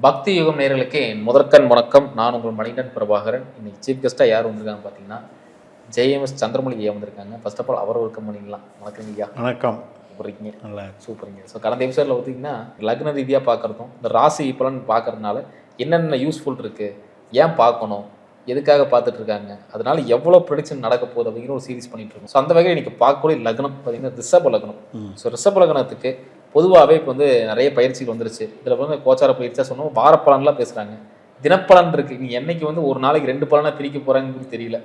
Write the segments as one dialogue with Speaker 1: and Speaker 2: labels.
Speaker 1: பக்தி யுகம் நேயர்களுக்கு என் முதற்கண் வணக்கம். நான் உங்கள் மணிகண்டன் பிரபாகரன். இன்னைக்கு சீஃப் கெஸ்ட்டாக யார் வந்திருக்காங்க பார்த்தீங்கன்னா, ஜேஎம்எஸ் சந்திரமௌலி ஐயா வந்திருக்காங்க. ஃபர்ஸ்ட் ஆஃப் ஆல் அவர் வெல்கம் பண்ணிடலாம். வணக்கம் ஐயா.
Speaker 2: வணக்கம்.
Speaker 1: இருக்கீங்க?
Speaker 2: நல்லா
Speaker 1: சூப்பருங்க. ஸோ கடந்த எபிசோடில் பார்த்தீங்கன்னா லக்ன ரீதியாக பார்க்குறதும் இந்த ராசி பலன் பார்க்கறதுனால என்னென்ன யூஸ்ஃபுல் இருக்குது, ஏன் பார்க்கணும், எதுக்காக பார்த்துட்டு இருக்காங்க, அதனால எவ்வளோ ப்ரொடிக்ஷன் நடக்க போகுது அப்படிங்கிற ஒரு சீரிஸ் பண்ணிட்டு இருக்கோம். ஸோ அந்த வகையில் இன்னைக்கு பார்க்கக்கூடிய லக்னம் பார்த்தீங்கன்னா ரிஷப லக்னம். ஸோ ரிஷப லக்னத்துக்கு பொதுவாகவே இப்போ வந்து நிறைய பயிற்சிகள் வந்துருச்சு. இதில் வந்து கோச்சார பயிற்சியாக சொன்னோம், வார பலன்லாம் பேசுகிறாங்க, தினப்பலன் இருக்குது. நீ என்னைக்கு வந்து ஒரு நாளைக்கு 2 பலனாக பிரிக்க போகிறாங்கன்னு தெரியல.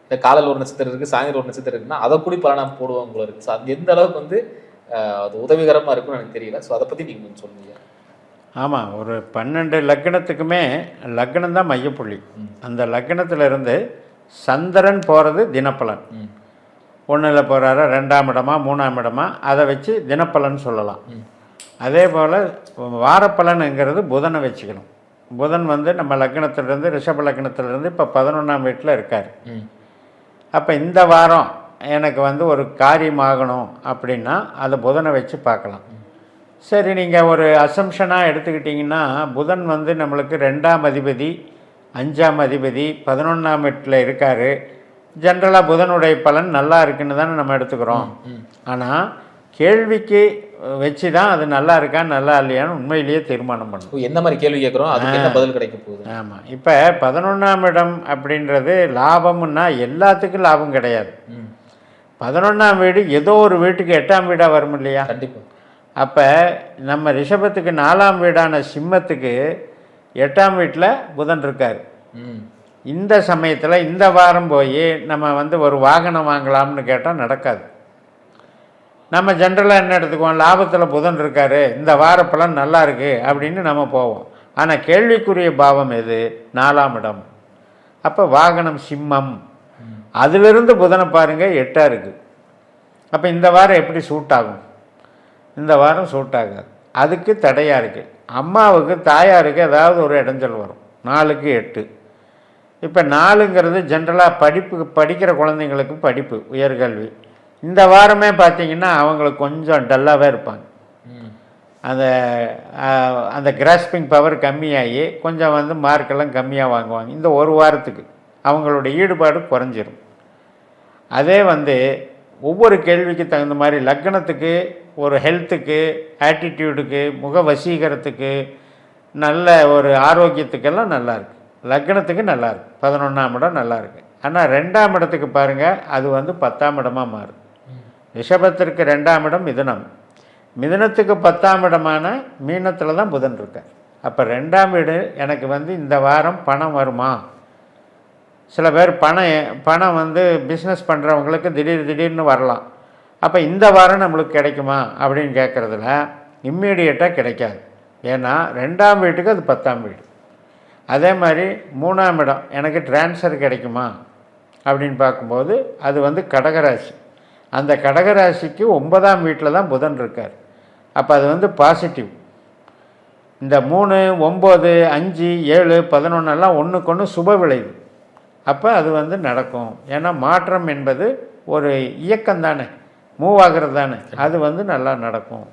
Speaker 1: இந்த காலையில் ஒரு நட்சத்திரம் இருக்குது, சாயந்தரம் ஒரு நட்சத்திரம் இருக்குன்னா அதை கூட பலனாக போடுவாங்க போல இருக்குது. ஸோ அது எந்த அளவுக்கு வந்து அது உதவிகரமாக இருக்குன்னு எனக்கு தெரியல. ஸோ அதை பற்றி நீங்கள் கொஞ்சம் சொல்லுங்க.
Speaker 2: ஆமாம், ஒரு 12 லக்னத்துக்குமே லக்னம் தான் மையப்புள்ளி. அந்த லக்னத்திலிருந்து சந்திரன் போகிறது தினப்பலன். 1ல் போகிறாரா, 2ஆம் இடமா, 3ஆம் இடமா, அதை வச்சு தினப்பலன் சொல்லலாம். அதே போல் வாரப்பலனுங்கிறது புதனை வச்சுக்கணும். புதன் வந்து நம்ம லக்னத்திலிருந்து ரிஷப லக்னத்திலிருந்து இப்போ 11ஆம் வீட்டில் இருக்கார். அப்போ இந்த வாரம் எனக்கு வந்து ஒரு காரியம் ஆகணும் அப்படின்னா அதை புதனை வச்சு பார்க்கலாம். சரி, நீங்கள் ஒரு அசம்ஷனாக எடுத்துக்கிட்டிங்கன்னா புதன் வந்து நம்மளுக்கு 2ஆம் அதிபதி, 5ஆம் அதிபதி, 11ஆம் வீட்டில் இருக்கார். ஜென்ரலாக புதனுடைய பலன் நல்லா இருக்குன்னு தானே நம்ம எடுத்துக்கிறோம். ஆனால் கேள்விக்கு வச்சு தான் அது நல்லா இருக்கா நல்லா இல்லையான்னு உண்மையிலேயே தீர்மானம் பண்ணணும்.
Speaker 1: எந்த மாதிரி கேள்வி கேட்குறோம், அதுக்கு என்ன பதில் கிடைக்க போகுது.
Speaker 2: ஆமாம், இப்போ 11ஆம் இடம் அப்படின்றது லாபம்னா எல்லாத்துக்கும் லாபம் கிடையாது. 11ஆம் வீடு ஏதோ ஒரு வீட்டுக்கு 8ஆம் வீடாக வரும் இல்லையா?
Speaker 1: கண்டிப்பாக.
Speaker 2: அப்போ நம்ம ரிஷபத்துக்கு 4ஆம் வீடான சிம்மத்துக்கு 8ஆம் வீட்டில் புதன் இருக்கார். இந்த சமயத்தில் இந்த வாரம் போய் நம்ம வந்து ஒரு வாகனம் வாங்கலாம்னு கேட்டால் நடக்காது. நம்ம ஜென்ரலாக என்ன எடுத்துக்குவோம், லாபத்தில் புதன் இருக்கார், இந்த வார பலன் நல்லா இருக்குது அப்படின்னு நம்ம போவோம். ஆனால் கேள்விக்குரிய பாவம் எது? 4ஆம் இடம். அப்போ வாகனம் சிம்மம், அதிலிருந்து புதனை பாருங்கள் 8ஆக இருக்குது. அப்போ இந்த வாரம் எப்படி சூட் ஆகும்? இந்த வாரம் சூட் ஆகாது. அதுக்கு தடையாக இருக்குது. அம்மாவுக்கு தாயாருக்கு ஏதாவது ஒரு இடைஞ்சல் வரும். 4க்கு 8. இப்போ 4ங்கிறது ஜென்ரலாக படிக்கிற குழந்தைங்களுக்கு படிப்பு, உயர்கல்வி. இந்த வாரமே பார்த்திங்கன்னா அவங்களுக்கு கொஞ்சம் டல்லாகவே இருப்பாங்க. அந்த அந்த கிராஸ்பிங் பவர் கம்மியாகி கொஞ்சம் வந்து மார்க்கெல்லாம் கம்மியாக வாங்குவாங்க. இந்த ஒரு வாரத்துக்கு அவங்களோட ஈடுபாடு குறைஞ்சிரும். அதே வந்து ஒவ்வொரு கேள்விக்கு தகுந்த மாதிரி லக்னத்துக்கு, ஒரு ஹெல்த்துக்கு, ஆட்டிடியூடுக்கு, முக வசீகரத்துக்கு, நல்ல ஒரு ஆரோக்கியத்துக்கெல்லாம் நல்லாயிருக்கு. லக்னத்துக்கு நல்லாயிருக்கு, 11ஆம் இடம் நல்லாயிருக்கு. ஆனால் 2ஆம் இடத்துக்கு பாருங்கள், அது வந்து 10ஆம் இடமாக மாறுது. ரிஷபத்திற்கு 2ஆம் இடம் மிதுனம், மிதுனத்துக்கு 10ஆம் இடமான மீனத்தில் தான் புதன் இருக்கார். அப்போ 2ஆம் வீடு எனக்கு வந்து இந்த வாரம் பணம் வருமா? சில பேர் பணம் வந்து பிஸ்னஸ் பண்ணுறவங்களுக்கு திடீர்னு வரலாம். அப்போ இந்த வாரம் நம்மளுக்கு கிடைக்குமா அப்படின்னு கேட்குறதுல இம்மீடியட்டாக கிடைக்காது. ஏன்னா 2ஆம் வீட்டுக்கு அது 10ஆம் வீடு. அதே மாதிரி 3ஆம் இடம் எனக்கு டிரான்ஸ்ஃபர் கிடைக்குமா அப்படின்னு பார்க்கும்போது அது வந்து கடகராசி. அந்த கடகராசிக்கு 9ஆம் வீட்டில் தான் புதன் இருக்கார். அப்போ அது வந்து பாசிட்டிவ். இந்த 3, 9, 5, 7, 11 எல்லாம் ஒன்றுக்கு ஒன்று சுப விளைவு. அப்போ அது வந்து நடக்கும். ஏன்னா மாற்றம் என்பது ஒரு இயக்கம் தானே, மூவ் ஆகிறது தானே, அது வந்து நல்லா நடக்கும்.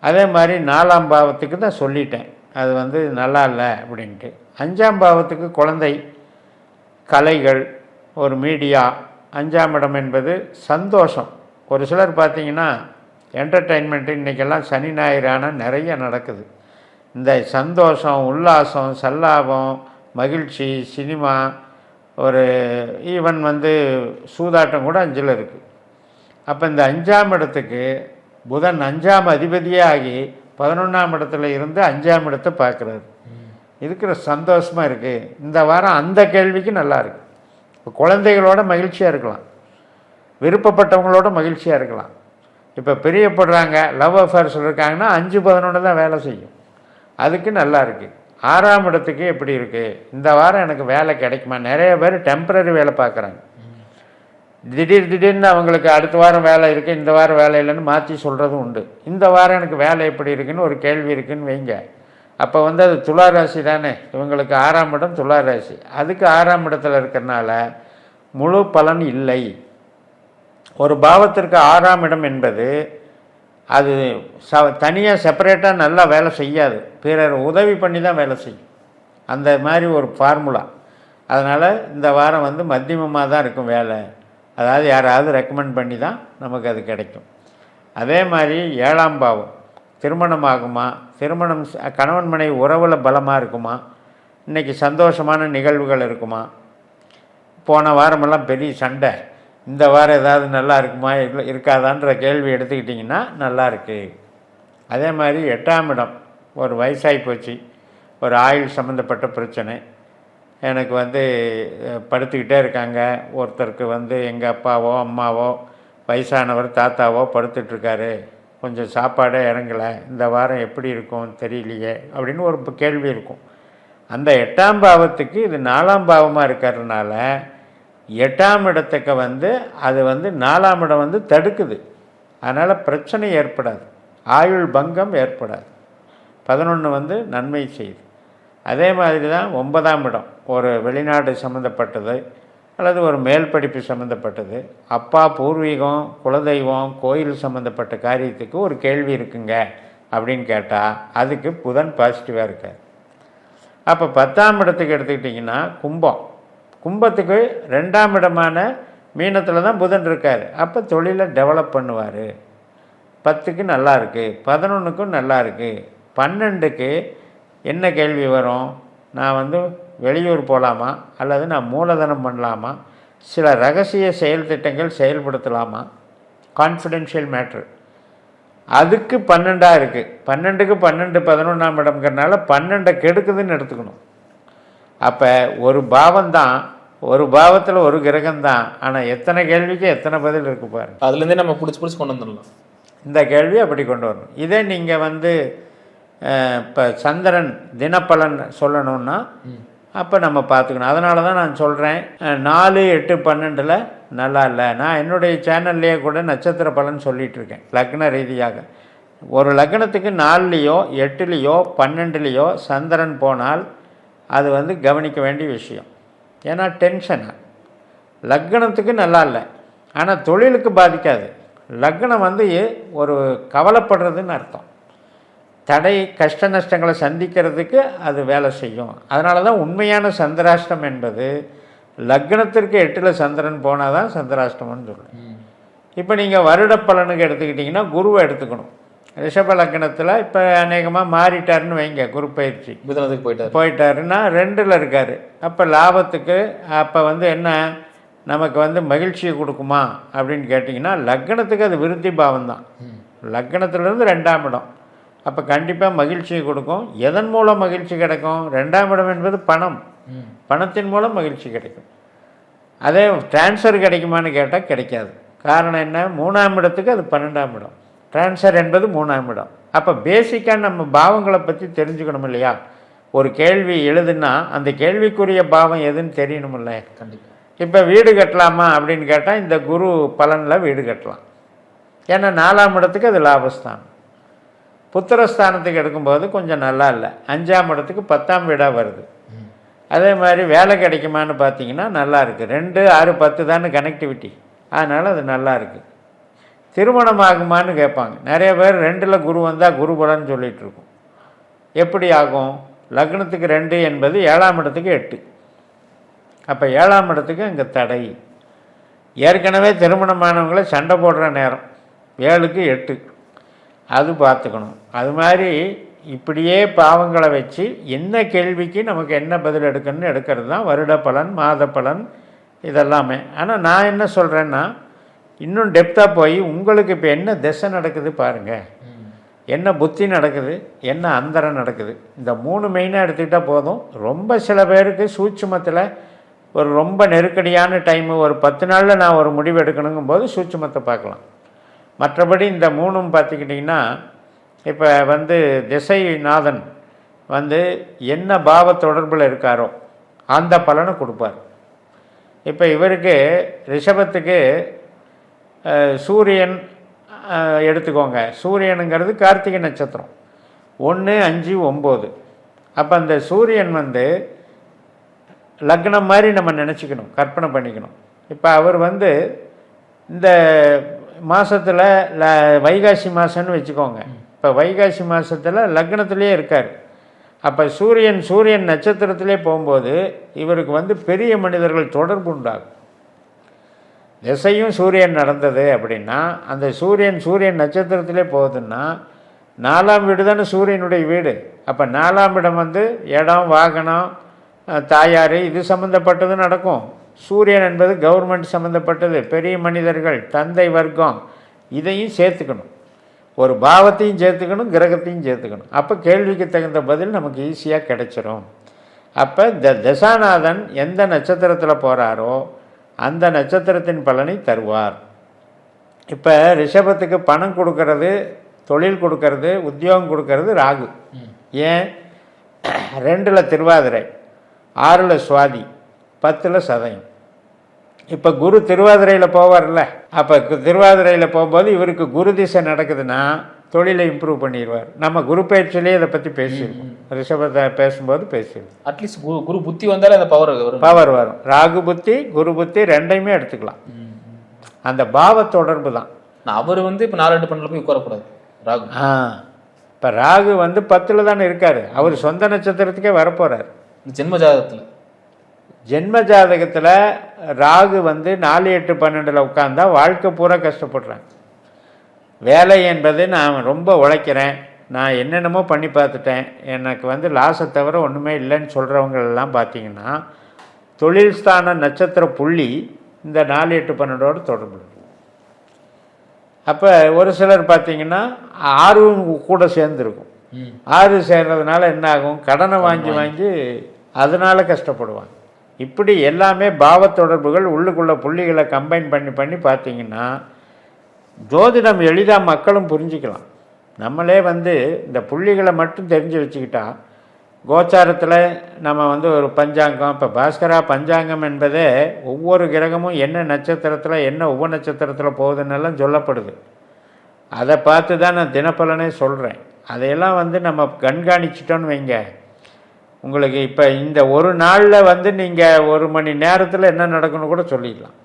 Speaker 2: அதே மாதிரி 4ஆம் பாவத்துக்கு தான் சொல்லிட்டேன், அது வந்து நல்லா இல்லை அப்படின்ட்டு. 5ஆம் பாவத்துக்கு குழந்தை, கலைகள், ஒரு மீடியா. 5ஆம் இடம் என்பது சந்தோஷம். ஒரு சிலர் பார்த்திங்கன்னா என்டர்டெயின்மெண்ட்டு இன்றைக்கெல்லாம் சனி ஞாயிறான நிறைய நடக்குது. இந்த சந்தோஷம், உல்லாசம், சல்லாபம், மகிழ்ச்சி, சினிமா, ஒரு ஈவன் வந்து சூதாட்டம் கூட 5ல் இருக்குது. அப்போ இந்த 5ஆம் இடத்துக்கு புதன் 5ஆம் அதிபதியே ஆகி 11ஆம் இடத்துல இருந்து 5ஆம் இடத்தை பார்க்குறாரு. இருக்கிற சந்தோஷமாக இருக்குது. இந்த வாரம் அந்த கேள்விக்கு நல்லா இருக்குது. இப்போ குழந்தைகளோட மகிழ்ச்சியாக இருக்கலாம், விருப்பப்பட்டவங்களோட மகிழ்ச்சியாக இருக்கலாம். இப்போ பிரியப்படுறாங்க, லவ் அஃபேர்ஸ் இருக்காங்கன்னா 5, 11 தான் வேலை செய்யும். அதுக்கு நல்லா இருக்குது. 6ஆம் இடத்துக்கு எப்படி இருக்குது? இந்த வாரம் எனக்கு வேலை கிடைக்குமா? நிறைய பேர் டெம்பரரி வேலை பார்க்குறாங்க. திடீர்னு அவங்களுக்கு அடுத்த வாரம் வேலை இருக்குது, இந்த வாரம் வேலை இல்லைன்னு மாற்றி சொல்கிறதும் உண்டு. இந்த வாரம் எனக்கு வேலை எப்படி இருக்குன்னு ஒரு கேள்வி இருக்குதுன்னு வைங்க. அப்போ வந்து அது துளாராசி தானே, இவங்களுக்கு 6ஆம் இடம் துளாராசி. அதுக்கு 6ஆம் இடத்துல இருக்கிறனால முழு பலன் இல்லை. ஒரு பாவத்திற்கு 6ஆம் இடம் என்பது அது தனியாக செப்பரேட்டாக நல்லா வேலை செய்யாது, பிறர் உதவி பண்ணி தான் வேலை செய்யும். அந்த மாதிரி ஒரு ஃபார்முலா. அதனால் இந்த வாரம் வந்து மத்தியமமாக தான் இருக்கும் வேலை. அதாவது யாராவது ரெக்கமெண்ட் பண்ணி தான் நமக்கு அது கிடைக்கும். அதே மாதிரி 7ஆம் பாவம் திருமணம் ஆகுமா, திருமணம் கணவன் மனைவி உறவில் பலமாக இருக்குமா, இன்றைக்கி சந்தோஷமான நிகழ்வுகள் இருக்குமா. போன வாரமெல்லாம் பெரிய சண்டை, இந்த வாரம் ஏதாவது நல்லா இருக்குமா இருக்காதான்ற கேள்வி எடுத்துக்கிட்டிங்கன்னா நல்லா இருக்குது. அதே மாதிரி 8ஆம் இடம், ஒரு வயசாகி போச்சு, ஒரு ஆயுள் சம்மந்தப்பட்ட பிரச்சனை, எனக்கு வந்து படுத்துக்கிட்டே இருக்காங்க. ஒருத்தருக்கு வந்து எங்கள் அப்பாவோ அம்மாவோ வயசானவர் தாத்தாவோ படுத்துட்ருக்காரு, கொஞ்சம் சாப்பாடே இறங்கலை, இந்த வாரம் எப்படி இருக்கும் தெரியலையே அப்படின்னு ஒரு கேள்வி இருக்கும். அந்த 8ஆம் பாவத்துக்கு இது 4ஆம் பாவமாக இருக்கிறதுனால 8ஆம் இடத்துக்கு வந்து அது வந்து 4ஆம் இடம் வந்து தடுக்குது. அதனால் பிரச்சனை ஏற்படாது, ஆயுள் பங்கம் ஏற்படாது. 11 வந்து நன்மை செய்யுது. அதே மாதிரி தான் 9ஆம் இடம், ஒரு வெளிநாடு சம்மந்தப்பட்டது அல்லது ஒரு மேல் படிப்பு சம்மந்தப்பட்டது, அப்பா பூர்வீகம் குலதெய்வம் கோயில் சம்மந்தப்பட்ட காரியத்துக்கு ஒரு கேள்வி இருக்குங்க அப்படின்னு கேட்டால் அதுக்கு புதன் பாசிட்டிவாக இருக்கார். அப்போ 10ஆம் இடத்துக்கு எடுத்துக்கிட்டிங்கன்னா கும்பத்துக்கு 2ஆம் இடமான மீனத்தில் தான் புதன் இருக்கார். அப்போ தொழிலை டெவலப் பண்ணுவார். 10க்கு நல்லா இருக்குது, 11க்கும் நல்லா இருக்குது. 12க்கு என்ன கேள்வி வரும், நான் வந்து வெளியூர் போகலாமா அல்லது நான் மூலதனம் பண்ணலாமா, சில ரகசிய செயல் திட்டங்கள் செயல்படுத்தலாமா, கான்ஃபிடென்ஷியல் மேட்ரு. அதுக்கு 12ஆக இருக்குது. 12க்கு 12 11ஆம் இடம்ங்கிறனால 12 கெடுக்குதுன்னு எடுத்துக்கணும். அப்போ ஒரு பாவம்தான், ஒரு பாவத்தில் ஒரு கிரகம்தான், ஆனால் எத்தனை கேள்விக்கு எத்தனை பதில் இருக்கு பாருங்க.
Speaker 1: அதுலேருந்தே நம்ம பிடிச்சி கொண்டு வந்துடலாம்.
Speaker 2: இந்த கேள்வி அப்படி கொண்டு வரணும். இதே நீங்கள் வந்து இப்போ சந்திரன் தினப்பலன் சொல்லணுன்னா அப்போ நம்ம பார்த்துக்கணும். அதனால தான் நான் சொல்கிறேன் 4, 8, 12 நல்லா இல்லை. நான் என்னுடைய சேனல்லையே கூட நட்சத்திர பலன் சொல்லிகிட்ருக்கேன். லக்ன ரீதியாக ஒரு லக்னத்துக்கு 4லேயோ 8லேயோ 12லேயோ சந்திரன் போனால் அது வந்து கவனிக்க வேண்டிய விஷயம். ஏன்னா டென்ஷனாக லக்னத்துக்கு நல்லா இல்லை, ஆனால் தொழிலுக்கு பாதிக்காது. லக்னம் வந்து ஒரு கவலைப்படுறதுன்னு அர்த்தம். தடை கஷ்ட நஷ்டங்களை சந்திக்கிறதுக்கு அது வேலை செய்யும். அதனால தான் உண்மையான சந்திராஷ்டம் என்பது லக்னத்திற்கு 8ல் சந்திரன் போனால் தான் சந்திராஷ்டமம்னு சொல்லுவேன். இப்போ நீங்கள் வருட பலனுக்கு எடுத்துக்கிட்டிங்கன்னா குருவை எடுத்துக்கணும். ரிஷப லக்னத்தில் இப்போ அநேகமாக மாறிட்டாருன்னு வைங்க, குரு பயிற்சி
Speaker 1: புதனத்துக்கு
Speaker 2: போயிட்டாருன்னா 2ல் இருக்கார். அப்போ லாபத்துக்கு அப்போ வந்து என்ன நமக்கு வந்து மகிழ்ச்சியை கொடுக்குமா அப்படின்னு கேட்டிங்கன்னா லக்னத்துக்கு அது விருத்தி பாவம் தான். லக்னத்துலேருந்து 2ஆம் இடம், அப்போ கண்டிப்பாக மகிழ்ச்சியை கொடுக்கும். எதன் மூலம் மகிழ்ச்சி கிடைக்கும், 2ஆம் இடம் என்பது பணம், பணத்தின் மூலம் மகிழ்ச்சி கிடைக்கும். அதே டிரான்ஸ்ஃபர் கிடைக்குமான்னு கேட்டால் கிடைக்காது. காரணம் என்ன, 3ஆம் இடத்துக்கு அது 12ஆம் இடம், டிரான்ஸ்ஃபர் என்பது 3ஆம் இடம். அப்போ பேசிக்காக நம்ம பாவங்களை பற்றி தெரிஞ்சுக்கணும் இல்லையா. ஒரு கேள்வி எழுதுன்னா அந்த கேள்விக்குரிய பாவம் எதுன்னு தெரியணும் இல்லை.
Speaker 1: கண்டிப்பாக.
Speaker 2: இப்போ வீடு கட்டலாமா அப்படின்னு கேட்டால் இந்த குரு பலனில் வீடு கட்டலாம். ஏன்னா 4ஆம் இடத்துக்கு அது லாபஸ்தானம். புத்திரஸ்தானத்துக்கு எடுக்கும்போது கொஞ்சம் நல்லா இல்லை. 5ஆம் இடத்துக்கு 10ஆம் வீடாக வருது. அதே மாதிரி வேலை கிடைக்குமான்னு பார்த்தீங்கன்னா நல்லா இருக்குது. 2, 6, 10 தானே கனெக்டிவிட்டி, அதனால் அது நல்லா இருக்குது. திருமணம் ஆகுமான்னு கேட்பாங்க நிறைய பேர். 2ல் குரு வந்தால் குரு பலன்னு சொல்லிகிட்டு இருக்கோம். எப்படி ஆகும், லக்னத்துக்கு 2 என்பது 7ஆம் இடத்துக்கு 8. அப்போ 7ஆம் இடத்துக்கு இங்கே தடை. ஏற்கனவே திருமணமானவங்களே சண்டை போடுற நேரம் 7க்கு 8, அது பார்த்துக்கணும். அது மாதிரி இப்படியே பாவங்களை வச்சு என்ன கேள்விக்கு நமக்கு என்ன பதில் எடுக்கணும்னு எடுக்கிறது தான் வருட பலன், மாத பலன் இதெல்லாமே. ஆனால் நான் என்ன சொல்கிறேன்னா இன்னும் டெப்த்தாக போய் உங்களுக்கு இப்போ என்ன திசை நடக்குது பாருங்கள், என்ன புத்தி நடக்குது, என்ன அந்தரம் நடக்குது, இந்த 3 மெயினாக எடுத்துக்கிட்டால் போதும். ரொம்ப சில பேருக்கு சூட்சுமத்தில் ஒரு ரொம்ப நெருக்கடியான டைமு, ஒரு 10 நாளில் நான் ஒரு முடிவு எடுக்கணுங்கும் போது சூட்சுமத்தை பார்க்கலாம். மற்றபடி இந்த 3ம் பார்த்துக்கிட்டிங்கன்னா இப்போ வந்து திசைநாதன் வந்து என்ன பாவ தொடர்பில் இருக்காரோ அந்த பலனை கொடுப்பார். இப்போ இவருக்கு ரிஷபத்துக்கு சூரியன் எடுத்துக்கோங்க. சூரியனுங்கிறது கார்த்திகை நட்சத்திரம் 1, 5, 9. அப்போ அந்த சூரியன் வந்து லக்னம் மாதிரி நம்ம நினச்சிக்கணும், கற்பனை பண்ணிக்கணும். இப்போ அவர் வந்து இந்த மாதத்தில் வைகாசி மாதம்னு வச்சுக்கோங்க. இப்போ வைகாசி மாதத்தில் லக்னத்திலே இருக்கார். அப்போ சூரியன் நட்சத்திரத்திலே போகும்போது இவருக்கு வந்து பெரிய மனிதர்கள் தொடர்பு உண்டாகும். திசையும் சூரியன் நடந்தது அப்படின்னா அந்த சூரியன் நட்சத்திரத்திலே போகுதுன்னா 4ஆம் வீடு தானே சூரியனுடைய வீடு. அப்போ 4ஆம் இடம் வந்து இடம், வாகனம், தாயார், இது சம்மந்தப்பட்டது நடக்கும். சூரியன் என்பது கவர்மெண்ட் சம்மந்தப்பட்டது, பெரிய மனிதர்கள், தந்தை வர்க்கம், இதையும் சேர்த்துக்கணும். ஒரு பாவத்தையும் சேர்த்துக்கணும், கிரகத்தையும் சேர்த்துக்கணும். அப்போ கேள்விக்கு தகுந்த பதில் நமக்கு ஈஸியாக கிடைச்சிரும். அப்போ தசாநாதன் எந்த நட்சத்திரத்தில் போகிறாரோ அந்த நட்சத்திரத்தின் பலனை தருவார். இப்போ ரிஷபத்துக்கு பணம் கொடுக்கறது, தொழில் கொடுக்கறது, உத்தியோகம் கொடுக்கறது ராகு. ஏன்? 2ல் திருவாதிரை, 6ல் சுவாதி, 10ல் சதயம். இப்போ குரு திருவாதிரையில் போவார்ல, அப்போ திருவாதிரையில் போகும்போது இவருக்கு குரு திசை நடக்குதுன்னா தொழிலை இம்ப்ரூவ் பண்ணிடுவார். நம்ம குரு பயிற்சியிலே இதை பற்றி பேசியிருக்கோம், ரிஷபத்தை பேசும்போது பேசியிருக்கோம்.
Speaker 1: அட்லீஸ்ட் குரு புத்தி வந்தாலே அந்த பவர்
Speaker 2: வரும். ராகு புத்தி, குரு புத்தி ரெண்டையுமே எடுத்துக்கலாம். அந்த பாவ தொடர்பு தான்.
Speaker 1: அவர் வந்து இப்போ 4 பண்ணல போய் உட்காரக்கூடாது ராகு.
Speaker 2: இப்போ ராகு வந்து 10ல் தானே இருக்கார். அவர் சொந்த நட்சத்திரத்துக்கே வரப்போகிறார். ஜென்ம ஜாதகத்தில் ராகு வந்து 4, 8, 12 உட்காந்தா வாழ்க்கை பூரா கஷ்டப்படுறேன். வேலை என்பது நான் ரொம்ப உழைக்கிறேன், நான் என்னென்னமோ பண்ணி பார்த்துட்டேன், எனக்கு வந்து லாஸை தவிர ஒன்றுமே இல்லைன்னு சொல்கிறவங்களெல்லாம் பார்த்தீங்கன்னா தொழில் ஸ்தான நட்சத்திர புள்ளி இந்த 4, 8, 12ஓடு தொடர்பு. அப்போ ஒரு சிலர் பார்த்தீங்கன்னா 6 கூட சேர்ந்துருக்கும். 6 சேர்றதுனால என்ன ஆகும்? கடனை வாங்கி அதனால் கஷ்டப்படுவாங்க. இப்படி எல்லாமே பாவ தொடர்புகள் உள்ளுக்குள்ள புள்ளிகளை கம்பைன் பண்ணி பார்த்தீங்கன்னா ஜோதிடம் எளிதாக மக்களும் புரிஞ்சிக்கலாம். நம்மளே வந்து இந்த புள்ளிகளை மட்டும் தெரிஞ்சு வச்சுக்கிட்டா கோச்சாரத்தில் நம்ம வந்து ஒரு பஞ்சாங்கம், இப்போ பாஸ்கரா பஞ்சாங்கம் என்பதே ஒவ்வொரு கிரகமும் என்ன நட்சத்திரத்தில் என்ன உப நட்சத்திரத்தில் போகுதுன்னெல்லாம் சொல்லப்படுது. அதை பார்த்து தான் நான் தினப்பலனே சொல்கிறேன். அதையெல்லாம் வந்து நம்ம கண்காணிச்சிட்டோன்னு வைங்க, உங்களுக்கு இப்போ இந்த ஒரு நாளில் வந்து நீங்கள் 1 மணி நேரத்தில் என்ன நடக்குன்னு கூட சொல்லிடலாம்.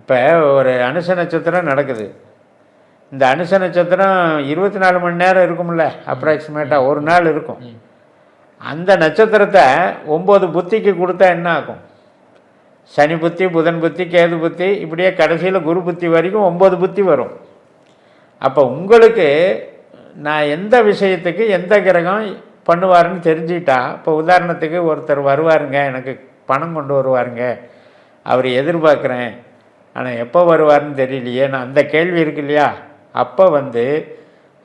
Speaker 2: இப்போ ஒரு அனுச நட்சத்திரம் நடக்குது. இந்த அனுச நட்சத்திரம் 24 மணி நேரம் இருக்கும்ல, அப்ராக்சிமேட்டாக ஒரு நாள் இருக்கும். அந்த நட்சத்திரத்தை 9 புத்திக்கு கொடுத்தா என்ன ஆகும்? சனி புத்தி, புதன் புத்தி, கேது புத்தி, இப்படியே கடைசியில் குரு புத்தி வரைக்கும் 9 புத்தி வரும். அப்போ உங்களுக்கு நான் எந்த விஷயத்துக்கு எந்த கிரகம் பண்ணுவாருன்னு தெரிஞ்சுக்கிட்டா, இப்போ உதாரணத்துக்கு ஒருத்தர் வருவாருங்க, எனக்கு பணம் கொண்டு வருவாருங்க, அவர் எதிர்பார்க்குறேன், ஆனால் எப்போ வருவார்னு தெரியலையே, நான் அந்த கேள்வி இருக்கு இல்லையா? அப்போ வந்து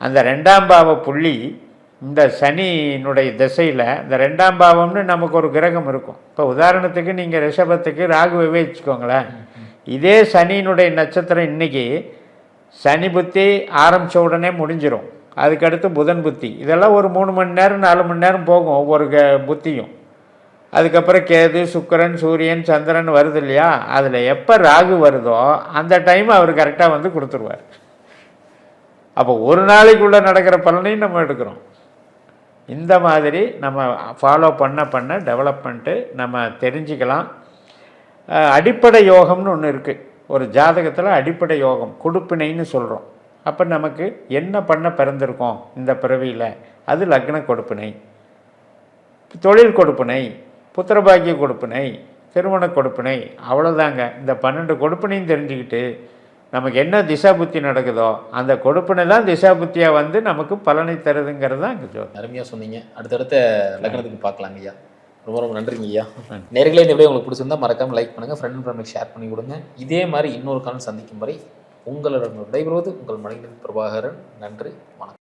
Speaker 2: அந்த 2ஆம் பாவ புள்ளி இந்த சனியினுடைய திசையில் இந்த 2ஆம் பாவம்னு நமக்கு ஒரு கிரகம் இருக்கும். இப்போ உதாரணத்துக்கு நீங்கள் ரிஷபத்துக்கு ராகுவை வச்சுக்கோங்களேன். இதே சனியினுடைய நட்சத்திரம் இன்றைக்கி சனி புத்தி ஆரம்பித்த உடனே முடிஞ்சிடும். அதுக்கடுத்து புதன் புத்தி, இதெல்லாம் ஒரு 3 மணி நேரம் 4 மணி நேரம் போகும் ஒவ்வொரு புத்தியும். அதுக்கப்புறம் கேது, சுக்கிரன், சூரியன், சந்திரன் வருது இல்லையா? அதில் எப்போ ராகு வருதோ அந்த டைம் அவர் கரெக்டாக வந்து கொடுத்துருவார். அப்போ ஒரு நாளைக்குள்ளே நடக்கிற பலனையும் நம்ம எடுக்கிறோம். இந்த மாதிரி நம்ம ஃபாலோ பண்ண டெவலப்மெண்ட்டு நம்ம தெரிஞ்சுக்கலாம். அடிப்படை யோகம்னு ஒன்று இருக்குது. ஒரு ஜாதகத்தில் அடிப்படை யோகம் கொடுப்பினைன்னு சொல்கிறோம். அப்போ நமக்கு என்ன பண்ண பிறந்திருக்கோம் இந்த பிறவியில், அது லக்ன கொடுப்பினை, தொழில் கொடுப்பினை, புத்திரபாக்கிய கொடுப்பினை, திருமண கொடுப்பினை, அவ்வளோதாங்க. இந்த 12 கொடுப்பினையும் தெரிஞ்சுக்கிட்டு நமக்கு என்ன திசா புத்தி நடக்குதோ அந்த கொடுப்பினை தான் திசா புத்தியாக வந்து நமக்கு பலனை தருதுங்கிறது தான் இங்கே ஜோதி.
Speaker 1: அருமையாக சொன்னீங்க. அடுத்தடுத்த லக்னத்துக்கு பார்க்கலாங்க ஐயா. ரொம்ப ரொம்ப நன்றிங்க ஐயா. நேர்களே, இந்த வீடியோ உங்களுக்கு பிடிச்சிருந்தா மறக்காமல் லைக் பண்ணுங்கள், ஃப்ரெண்ட் அண்ட் ஃபேமிலிக்கு ஷேர் பண்ணி கொடுங்க. இதே மாதிரி இன்னொரு காலம் சந்திக்கும் வரை உங்களிடம் விடைபெறுவது உங்கள் மணிகண்டன் பிரபாகரன். நன்றி, வணக்கம்.